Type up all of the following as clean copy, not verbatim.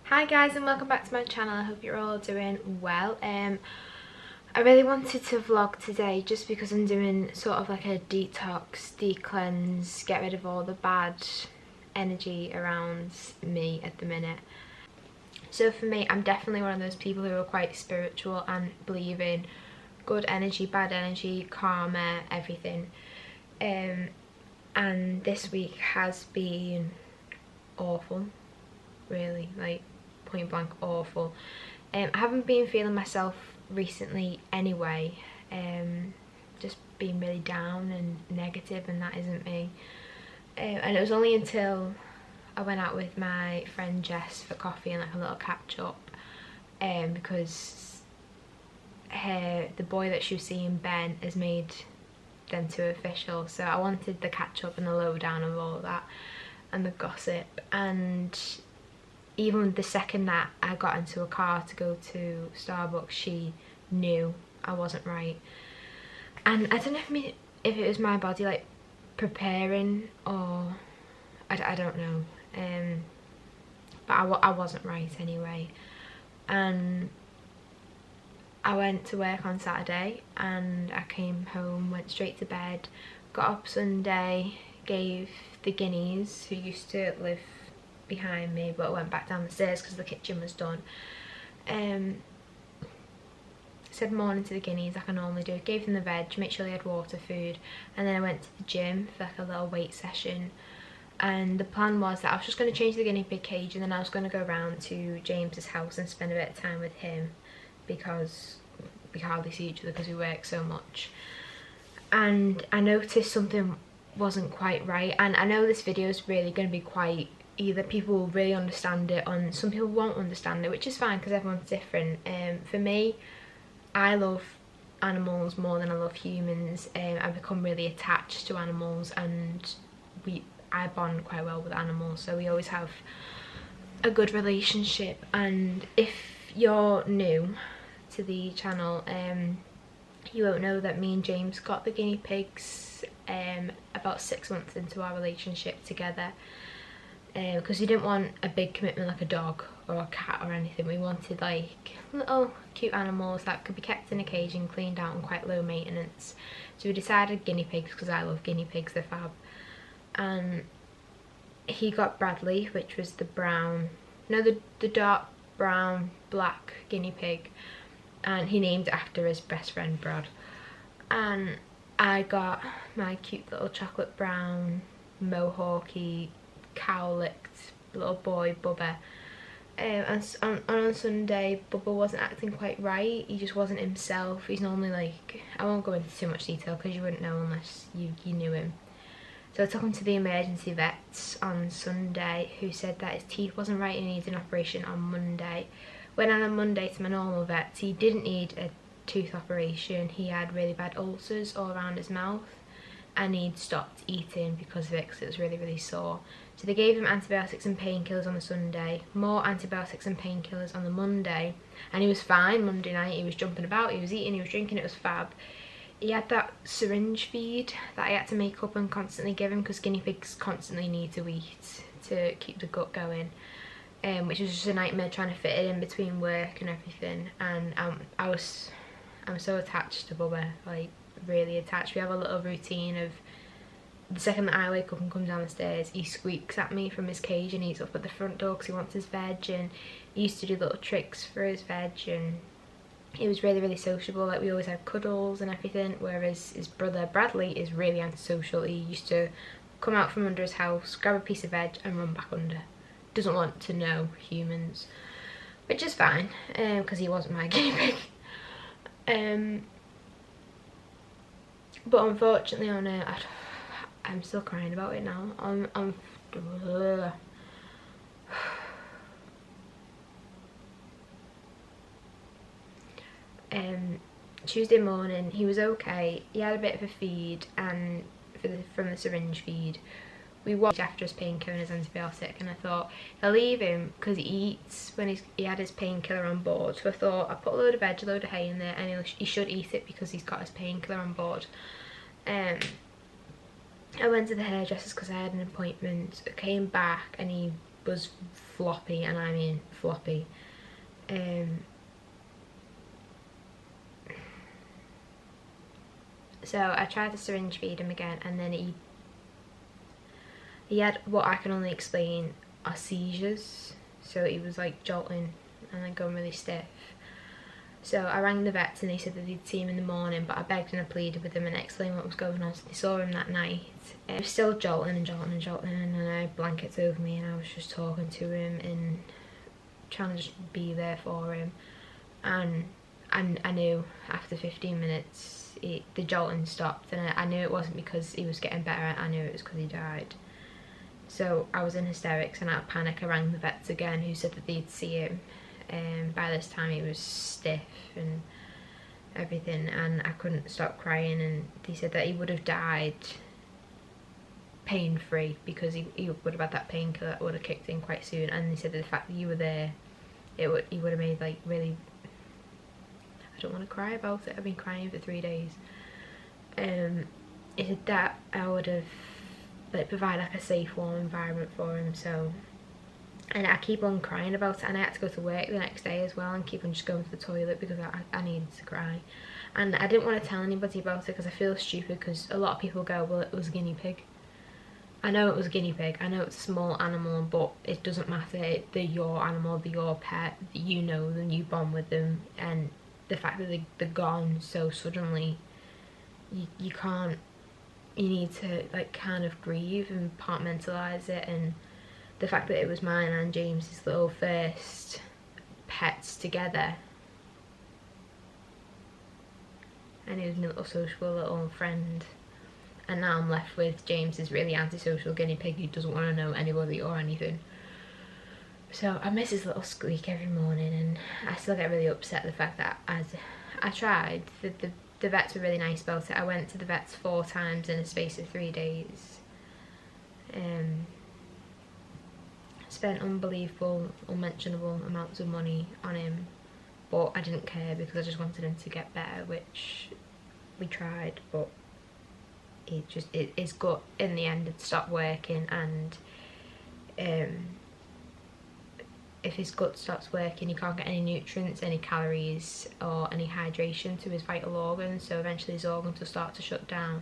Hi guys and welcome back to my channel. I hope you're all doing well. I really wanted to vlog today just because I'm doing sort of like a detox, de-cleanse, get rid of all the bad energy around me at the minute. So for me, I'm definitely one of those people who are quite spiritual and believe in good energy, bad energy, karma, everything. And this week has been awful, really, like point blank awful. I haven't been feeling myself recently anyway, just being really down and negative, and that isn't me. And it was only until I went out with my friend Jess for coffee and like a little catch up, because the boy that she was seeing, Ben, has made them two official, so I wanted the catch up and the lowdown of all of that and the gossip. And even the second that I got into a car to go to Starbucks, she knew I wasn't right. And I don't know if it was my body like preparing, or I don't know, but I wasn't right anyway. And I went to work on Saturday and I came home, went straight to bed, got up Sunday, gave the guineas, who used to live behind me but went back down the stairs because the kitchen was done, said morning to the guineas like I normally do, gave them the veg, make sure they had water, food, and then I went to the gym for like a little weight session. And the plan was that I was just going to change the guinea pig cage and then I was going to go around to James's house and spend a bit of time with him because we hardly see each other because we work so much. And I noticed something wasn't quite right, and I know this video is really going to be quite, either people will really understand it and some people won't understand it, which is fine because everyone's different. For me, I love animals more than I love humans. I become really attached to animals, and I bond quite well with animals, so we always have a good relationship. And if you're new to the channel, you won't know that me and James got the guinea pigs about 6 months into our relationship together, because we didn't want a big commitment like a dog or a cat or anything. We wanted like little cute animals that could be kept in a cage and cleaned out and quite low maintenance. So we decided guinea pigs because I love guinea pigs, they're fab. And he got Bradley, which was the brown, no, the dark brown black guinea pig, and he named it after his best friend Brad. And I got my cute little chocolate brown mohawky cow-licked little boy Bubba. And on Sunday, Bubba wasn't acting quite right. He just wasn't himself. He's normally like, I won't go into too much detail because you wouldn't know unless you knew him. So I took him to the emergency vets on Sunday, who said that his teeth wasn't right and he needed an operation on Monday. Went on Monday to my normal vets. He didn't need a tooth operation. He had really bad ulcers all around his mouth and he'd stopped eating because of it, because it was really, really sore. So they gave him antibiotics and painkillers on the Sunday, more antibiotics and painkillers on the Monday, and he was fine Monday night. He was jumping about, he was eating, he was drinking, it was fab. He had that syringe feed that I had to make up and constantly give him because guinea pigs constantly need to eat to keep the gut going, which was just a nightmare trying to fit it in between work and everything. And I'm so attached to Bubba, like really attached. We have a little routine of the second that I wake up and come down the stairs, he squeaks at me from his cage and he's up at the front door because he wants his veg, and he used to do little tricks for his veg, and he was really, really sociable. Like we always had cuddles and everything, whereas his brother Bradley is really antisocial. He used to come out from under his house, grab a piece of veg and run back under. Doesn't want to know humans, which is fine because he wasn't my guinea pig. But unfortunately on it, I'm still crying about it now. Tuesday morning he was okay. He had a bit of a feed, and from the syringe feed. We watched after his painkiller and his antibiotic, and I thought I'll leave him because he eats when he had his painkiller on board. So I thought I'll put a load of veg, a load of hay in there, and he should eat it because he's got his painkiller on board. I went to the hairdressers because I had an appointment. I came back and he was floppy, and I mean floppy. So I tried to syringe feed him again, and then he had what I can only explain are seizures. So he was like jolting and then going really stiff. So I rang the vets and they said that they'd see him in the morning, but I begged and I pleaded with them and explained what was going on. So they saw him that night. He was still jolting and jolting and jolting, and I had blankets over me and I was just talking to him and trying to just be there for him. And I knew after 15 minutes the jolting stopped, and I knew it wasn't because he was getting better, I knew it was because he died. So I was in hysterics and out of panic I rang the vets again, who said that they'd see him. By this time he was stiff and everything, and I couldn't stop crying, and they said that he would have died pain-free because he would have had that painkiller that would have kicked in quite soon. And they said that the fact that you were there, he would have made like really, I don't want to cry about it, I've been crying for 3 days. He said that I would have like provide like a safe, warm environment for him. So, and I keep on crying about it, and I had to go to work the next day as well and keep on just going to the toilet because I needed to cry. And I didn't want to tell anybody about it because I feel stupid, because a lot of people go, well, it was a guinea pig. I know it was a guinea pig, I know it's a small animal, but it doesn't matter. They're your animal, they're your pet, you know them, you bond with them, and the fact that they're gone so suddenly, you can't, you need to like kind of grieve and compartmentalise it. And the fact that it was mine and James's little first pets together, and he was my little sociable little friend, and now I'm left with James's really antisocial guinea pig who doesn't want to know anybody or anything. So I miss his little squeak every morning, and I still get really upset at the fact that as I tried, the vets were really nice about it. I went to the vets 4 times in a space of 3 days. Spent unbelievable, unmentionable amounts of money on him, but I didn't care because I just wanted him to get better, which we tried, but his gut in the end had stopped working. And if his gut stops working, he can't get any nutrients, any calories or any hydration to his vital organs, so eventually his organs will start to shut down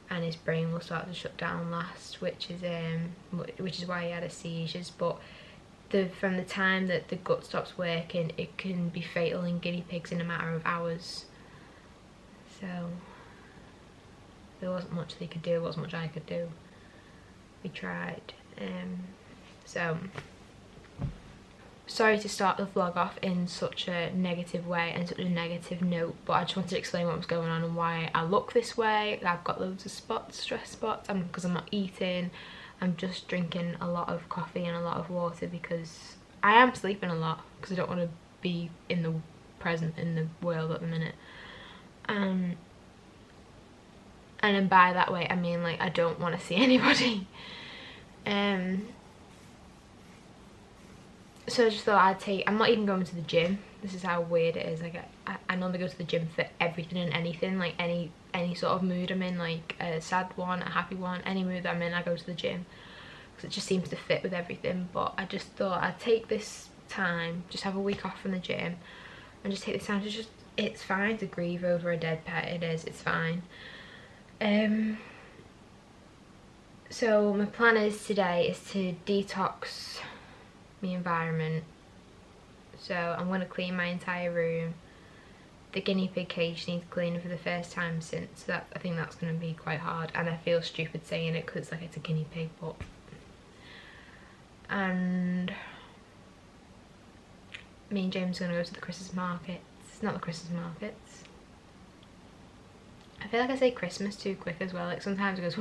and his brain will start to shut down last, which is why he had his seizures. But from the time that the gut stops working, it can be fatal in guinea pigs in a matter of hours. So there wasn't much they could do, wasn't much I could do. We tried. So sorry to start the vlog off in such a negative way and such a negative note, but I just wanted to explain what was going on and why I look this way. I've got loads of spots, stress spots, because I'm not eating. I'm just drinking a lot of coffee and a lot of water because I am sleeping a lot because I don't want to be in the present in the world at the minute. And then by that way I mean like I don't want to see anybody. So I just thought I'm not even going to the gym. This is how weird it is. Like I normally go to the gym for everything and anything, like any sort of mood I'm in, like a sad one, a happy one, any mood that I'm in, I go to the gym because it just seems to fit with everything. But I just thought I'd take this time, just have a week off from the gym and just take this time to just, it's fine to grieve over a dead pet, it's fine. So my plan is today is to detox my environment. So I'm going to clean my entire room. The guinea pig cage needs cleaning for the first time since that. I think that's going to be quite hard, and I feel stupid saying it because like it's a guinea pig, but and me and James are going to go to the Christmas markets. Not the Christmas markets, I feel like I say Christmas too quick as well, like sometimes it goes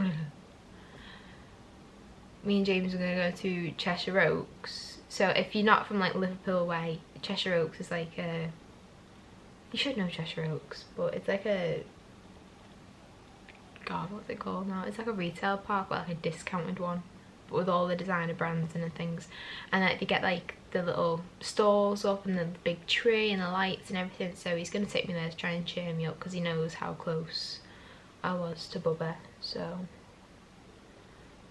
me and James are going to go to Cheshire Oaks. So if you're not from like Liverpool way, Cheshire Oaks is like a, you should know Cheshire Oaks, but it's like a, God, what's it called now? It's like a retail park, but like a discounted one, but with all the designer brands and things. And like they get like the little stalls up and the big tree and the lights and everything. So he's going to take me there to try and cheer me up because he knows how close I was to Bubba. So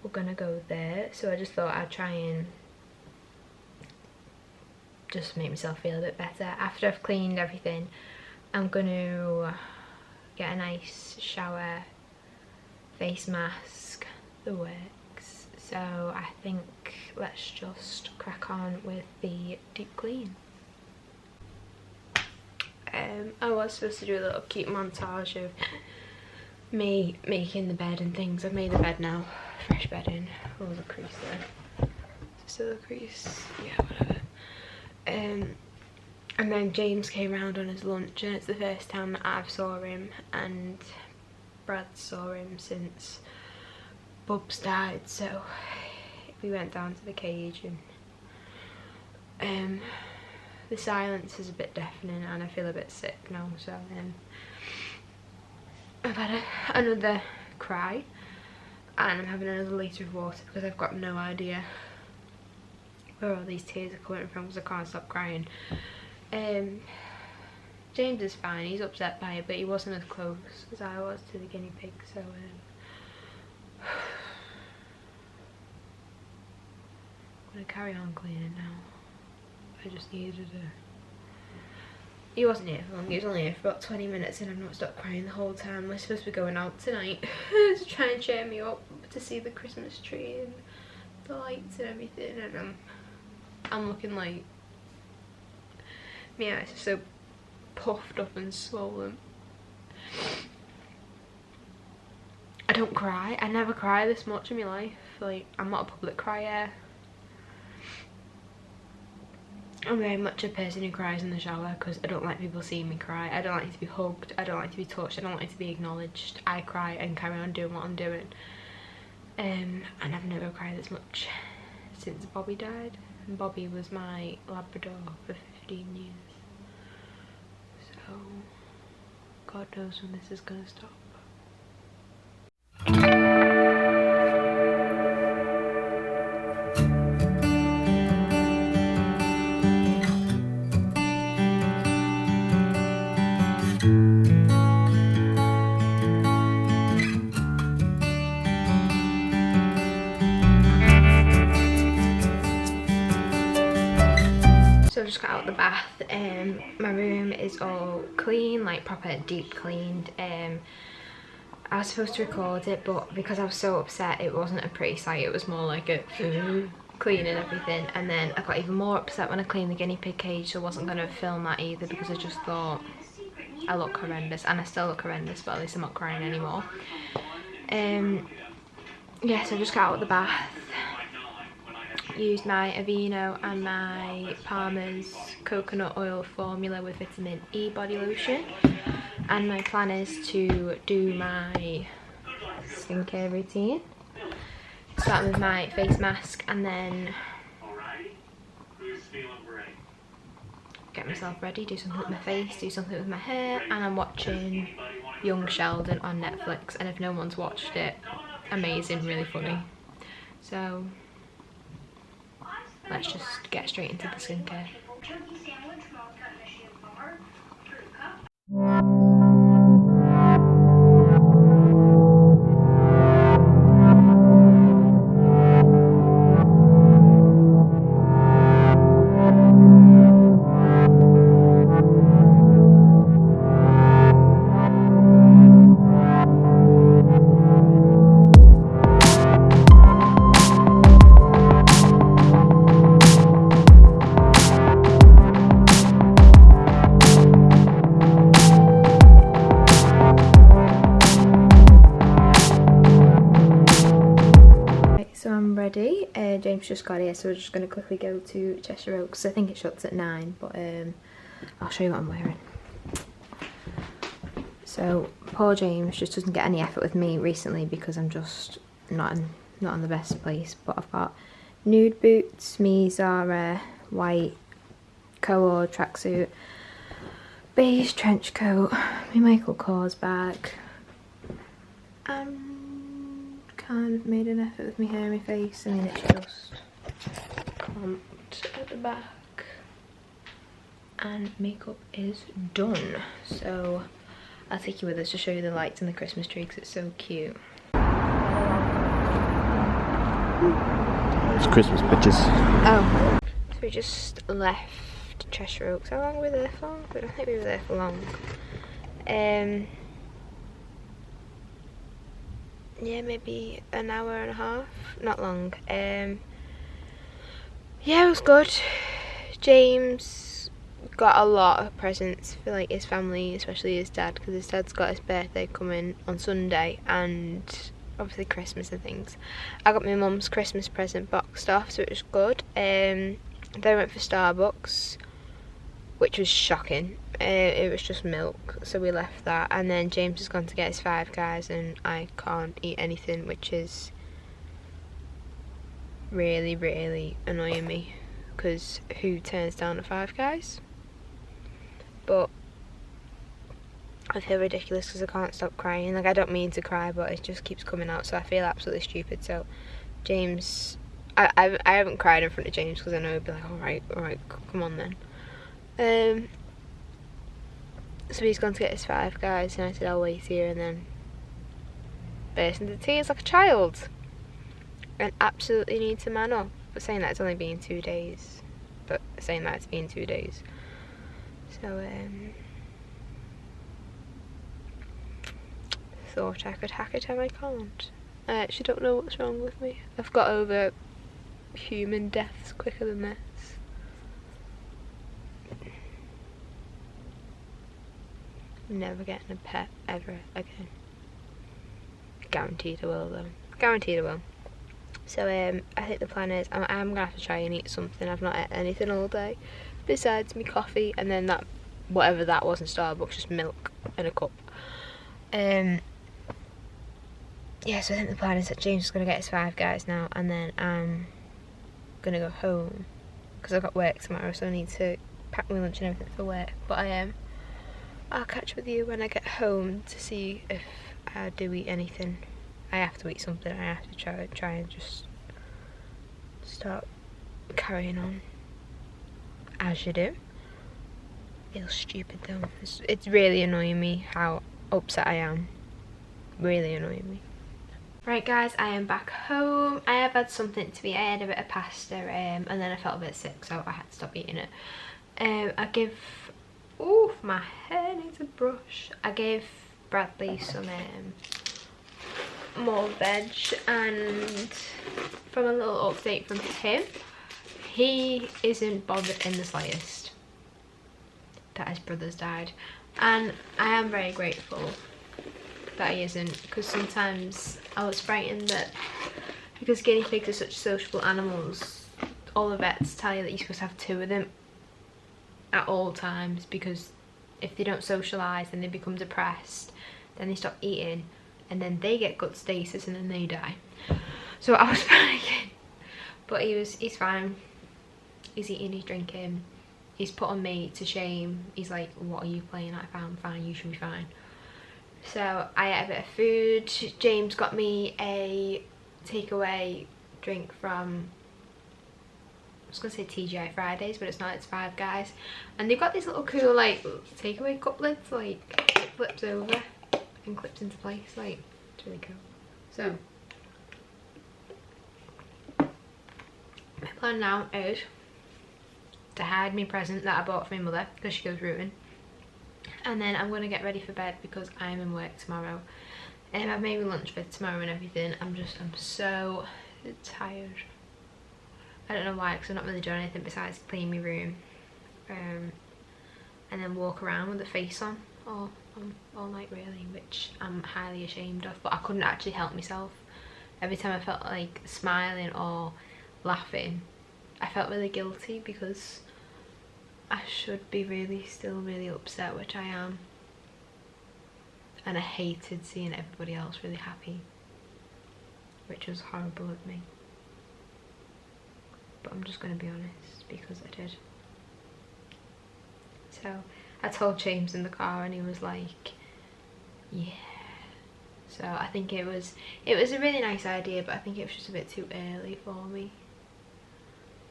we're going to go there. So I just thought I'd try and just to make myself feel a bit better. After I've cleaned everything, I'm going to get a nice shower, face mask, the works. So I think let's just crack on with the deep clean. I was supposed to do a little cute montage of me making the bed and things. I've made the bed now, fresh bedding. Oh, the crease there. Still a crease? Yeah, whatever. And then James came round on his lunch, and it's the first time that I've saw him and Brad saw him since Bubs died. So we went down to the cage, and the silence is a bit deafening and I feel a bit sick now. So I've had another cry, and I'm having another litre of water because I've got no idea where all these tears are coming from because I can't stop crying. James is fine, he's upset by it, but he wasn't as close as I was to the guinea pig, so I'm gonna carry on cleaning now. I just needed a... He wasn't here for long, he was only here for about 20 minutes and I've not stopped crying the whole time. We're supposed to be going out tonight to try and cheer me up, to see the Christmas tree and the lights and everything, and I'm looking like... My eyes are so puffed up and swollen. I don't cry. I never cry this much in my life. Like, I'm not a public crier. I'm very much a person who cries in the shower because I don't like people seeing me cry. I don't like to be hugged. I don't like to be touched. I don't like to be acknowledged. I cry and carry on doing what I'm doing. And I've never cried this much since Bobby died. And Bobby was my Labrador for 15 years. So, God knows when this is going to stop. So I just got out the bath. My room is all clean, like proper deep cleaned. I was supposed to record it, but because I was so upset, it wasn't a pretty sight. It was more like a cleaning everything. And then I got even more upset when I cleaned the guinea pig cage, so I wasn't going to film that either because I just thought I look horrendous, and I still look horrendous, but at least I'm not crying anymore. Yeah, so I just got out of the bath, used my Aveeno and my Palmer's coconut oil formula with vitamin E body lotion, and my plan is to do my skincare routine, starting with my face mask and then get myself ready, do something with my face, do something with my hair. And I'm watching Young Sheldon on Netflix, and if no one's watched it, amazing, really funny. So let's just get straight into the skincare. Ready. James just got here, so we're just going to quickly go to Cheshire Oaks. I think it shuts at 9, but I'll show you what I'm wearing. So poor James just doesn't get any effort with me recently because I'm just not in the best place. But I've got nude boots, me Zara white co-ord tracksuit, beige trench coat, my Michael Kors bag, kind of made an effort with my hair and my face. I mean, it's just clumped at the back and makeup is done. So I'll take you with us to show you the lights and the Christmas tree because it's so cute. It's Christmas pictures. Oh, so we just left Cheshire Oaks. How long were we there for? I don't think we were there for long. Yeah, maybe an hour and a half. Not long. Yeah, it was good. James got a lot of presents for like his family, especially his dad, because his dad's got his birthday coming on Sunday and obviously Christmas and things. I got my mum's Christmas present boxed off, so it was good. They went for Starbucks, which was shocking. It was just milk, so we left that, and then James has gone to get his Five Guys and I can't eat anything, which is really, really annoying me, because who turns down a Five Guys? But I feel ridiculous because I can't stop crying. Like, I don't mean to cry, but it just keeps coming out, so I feel absolutely stupid. So James, I haven't cried in front of James because I know he'd be like, alright, come on then. So he's gone to get his Five Guys, and I said I'll wait here, and then burst into tears like a child and absolutely need to man up. But saying that, it's only been 2 days. So thought I could hack it and I can't. I actually don't know what's wrong with me. I've got over human deaths quicker than this. Never getting a pet ever again. Guaranteed I will though. Guaranteed I will. So I think the plan is I'm gonna have to try and eat something. I've not ate anything all day besides my coffee, and then that whatever that was in Starbucks, just milk in a cup. Yeah, so I think the plan is that James is gonna get his Five Guys now, and then I'm gonna go home because I've got work tomorrow, so I need to pack my lunch and everything for work. But I'll catch up with you when I get home to see if I do eat anything. I have to eat something. I have to try and just start carrying on as you do. Feels stupid though. It's really annoying me how upset I am. Really annoying me. Right guys, I am back home. I have had something to eat. I had a bit of pasta and then I felt a bit sick, so I had to stop eating it. Ooh, my hair needs a brush. I gave Bradley some more veg, and from a little update from him, he isn't bothered in the slightest that his brother's died, and I am very grateful that he isn't, because sometimes I was frightened that because guinea pigs are such sociable animals, all the vets tell you that you're supposed to have 2 of them at all times, because if they don't socialise then they become depressed, then they stop eating, and then they get gut stasis and then they die. So I was panicking, but he's fine. He's eating, he's drinking, he's put on me to shame. He's like, what are you playing at? I'm fine, you should be fine. So I ate a bit of food. James got me a takeaway drink from, I was gonna say TGI Fridays, but it's not, it's Five Guys, and they've got these little cool like takeaway couplets, like it flips over and clips into place, like it's really cool. So my plan now is to hide my present that I bought for my mother because she goes rooting, and then I'm gonna get ready for bed because I'm in work tomorrow, and I've made me lunch for tomorrow and everything. I'm so tired. I don't know why, because I've not really done anything besides clean my room and then walk around with the face on all night really, which I'm highly ashamed of, but I couldn't actually help myself. Every time I felt like smiling or laughing, I felt really guilty because I should be still really upset, which I am, and I hated seeing everybody else really happy, which was horrible of me. But I'm just going to be honest because I did. So I told James in the car and he was like, yeah. So I think it was a really nice idea, but I think it was just a bit too early for me.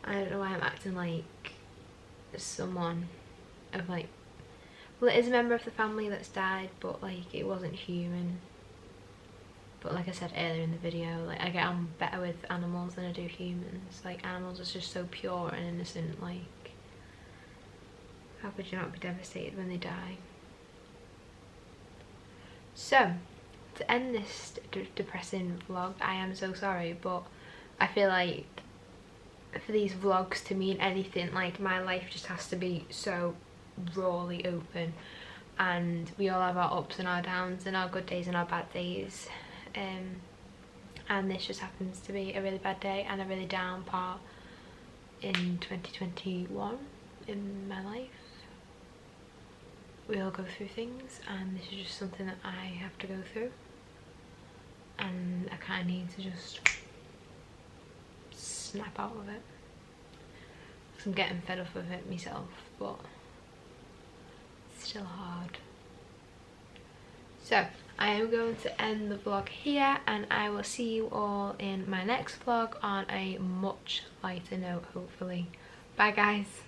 I don't know why I'm acting like someone of like, well, it is a member of the family that's died, but like it wasn't human. But like I said earlier in the video, like I get on better with animals than I do humans. Like animals are just so pure and innocent, like How could you not be devastated when they die? So, to end this depressing vlog, I am so sorry, but I feel like for these vlogs to mean anything, like, my life just has to be so rawly open, and we all have our ups and our downs and our good days and our bad days, and this just happens to be a really bad day and a really down part in 2021 in my life. We all go through things, and this is just something that I have to go through, and I kind of need to just snap out of it, because I'm getting fed up with it myself, but it's still hard. So I am going to end the vlog here, and I will see you all in my next vlog on a much lighter note, hopefully. Bye guys.